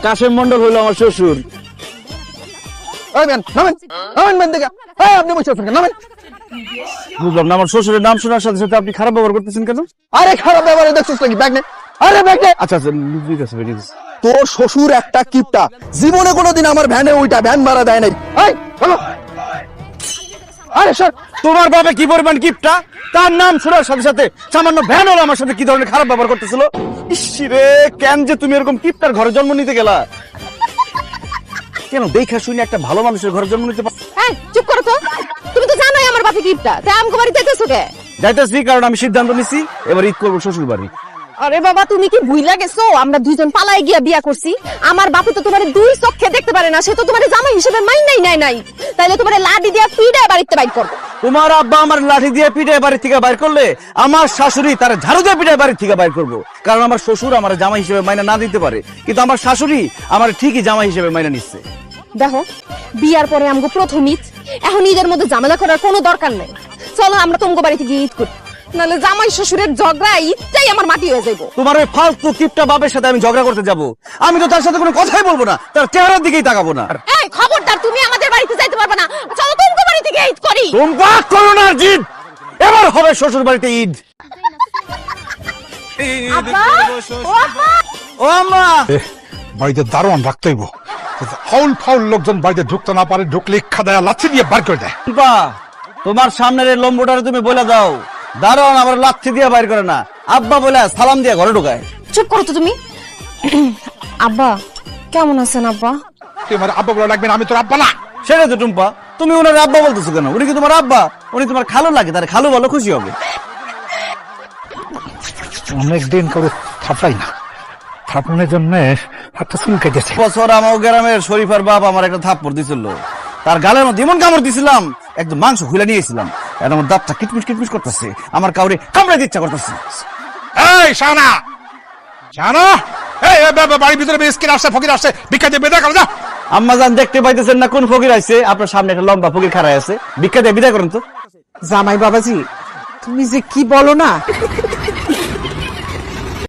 কাশেম মন্ডল হলো আমার শ্বশুর। বুঝলাম না, আমার শ্বশুরের নাম শোনার সাথে সাথে আপনি খারাপ ব্যবহার করতেছেন কেন? আরে খারাপ ব্যবহার দেখছিস নাকি? ব্যাগ নে। আরে ব্যাগ নে। আচ্ছা আচ্ছা, ঠিক আছে ঠিক আছে। তোর শ্বশুর একটা কিপটা, জীবনে কোনোদিন আমার ভ্যানে ওইটা ভ্যান ভাড়া দেয় নাই। এই চলো। আরে স্যার, তোমার বাবা কি পরিমাণ কিপটা, তার নাম শোনার সাথে সাথে সামান্য ভ্যান হলো আমার সাথে কি ধরনের খারাপ ব্যবহার করতেছিল। ইসরে, কেন যে তুমি এরকম কিপটার ঘরে জন্ম নিতে গেলা? কেন দেখা শুনে একটা ভালো মানুষের ঘরে জন্ম নিতে এই চুপ করো তো, তুমি তো জানোই আমার বাপে কিপটা, তাই আমাকে বাড়ি যাইতেছো কে? যাইতেছি কারণ আমি সিদ্ধান্ত নিছি এবার ঈদ করবো শ্বশুর বাড়ি। আরে বাবা, তুমি কি ভুইলা গেছো আমরা দুইজন পালায় গিয়া বিয়া করছি? আমার বাপে তো তোমারে দুই চোখে দেখতে পারে না, সে তো তোমারে জামাই হিসেবে নাই। তাইলে তোমারে লাডি দিয়া পিড়ায় বাড়িতে বাইর করবো। তোমার আব্বা আমার লাঠি দিয়ে পিঠে বাড়ি থেকে বাইর করলে আমার শাশুড়ি তার ঝাড়ু দিয়ে পিঠে বাড়ি থেকে বাইর করবো। কারণ আমার শ্বশুর আমার জামাই হিসেবে মাইনা না দিতে পারে, কিন্তু আমার শাশুড়ি আমার ঠিকই জামাই হিসেবে মাইনা নিচ্ছে। দেখো, বিয়ার পরে আমগো প্রথম ঈদ, এখন ঈদের মধ্যে ঝামেলা করার কোনো দরকার নেই। চলো আমরা তোমাকে বাড়িতে গিয়ে ঈদ করি, নাহলে জামাই শ্বশুরের ঝগড়া ঈদটাই আমার মাটি হয়ে যাইবো। তোমার ওই ফালতু কিপটা বাপের সাথে আমি ঝগড়া করতে যাব? আমি তো তার সাথে কোনো কথাই বলবো না, তার চেহারার দিকেই তাকাবো না। এই খবরদার, তুমি আমাদের বাড়িতে যাইতে পারবে না। চলো তোমাকে বাড়িতে গিয়ে ঈদ করি। তোমরা করো না জিদ, এবার হবে শ্বশুর বাড়িতে ঈদ। আব্বা, ও আব্বা, ও আম্মা, বাড়িতে দারোয়ান রাখতে হইব, ফাউল ফাউল লোকজন বাড়িতে ঢুকতে না পারে, ঢুকলে ইচ্ছা দেয় লাচ্ছি দিয়ে বার করে দেয়। আব্বা, তোমার সামনের এই লম্বটারে তুমি বলে দাও দারোয়ান আমার লাথি দিয়ে বাইর করে না, আব্বা বলে সালাম দিয়ে ঘরে ঢোকায়। চুপ করো তো তুমি। আব্বা কেমন আছেন? আব্বা, তুই আমার আব্বা বলে লাগবে না, আমি তোর আব্বা না। সেটা তো টুম্পা, তুমি ওনার আব্বা বলতেছো কেন? উনি কি তোমার আব্বা? উনি তোমার খালু লাগে, তার খালু বলো, খুশি হবে। অনেকদিন করে থাপাই না, থাপনের জন্য হাতটা চুল কেটেছে। বছর আমার গ্রামের শরীফার বাপ আমার একটা থাপ্পড় দিছিল, তার গালের মধ্যে এমন কামড় দিছিলাম একদম মাংস খুলে নিয়েছিলাম। এখন আমার দাঁতটা কিটমিট কিটমিট করতেছে, আমার কাউরে কামড়াইতে ইচ্ছা করতেছে। এই শানা, শানা, এই বাড়ির ভিতরে মিসকিন আসছে, ফকির আসছে, ভিক্ষা দিয়ে বিদায় করো। যা আম্মা জান, দেখতে পাইতেছেন না কোন ফকির আইছে? আপনার সামনে একটা লম্বা ফকির খাড়াই আছে, ভিক্ষা দিয়ে বিদায় করেন তো। জামাই বাবাজি, তুমি যে কি বলো না।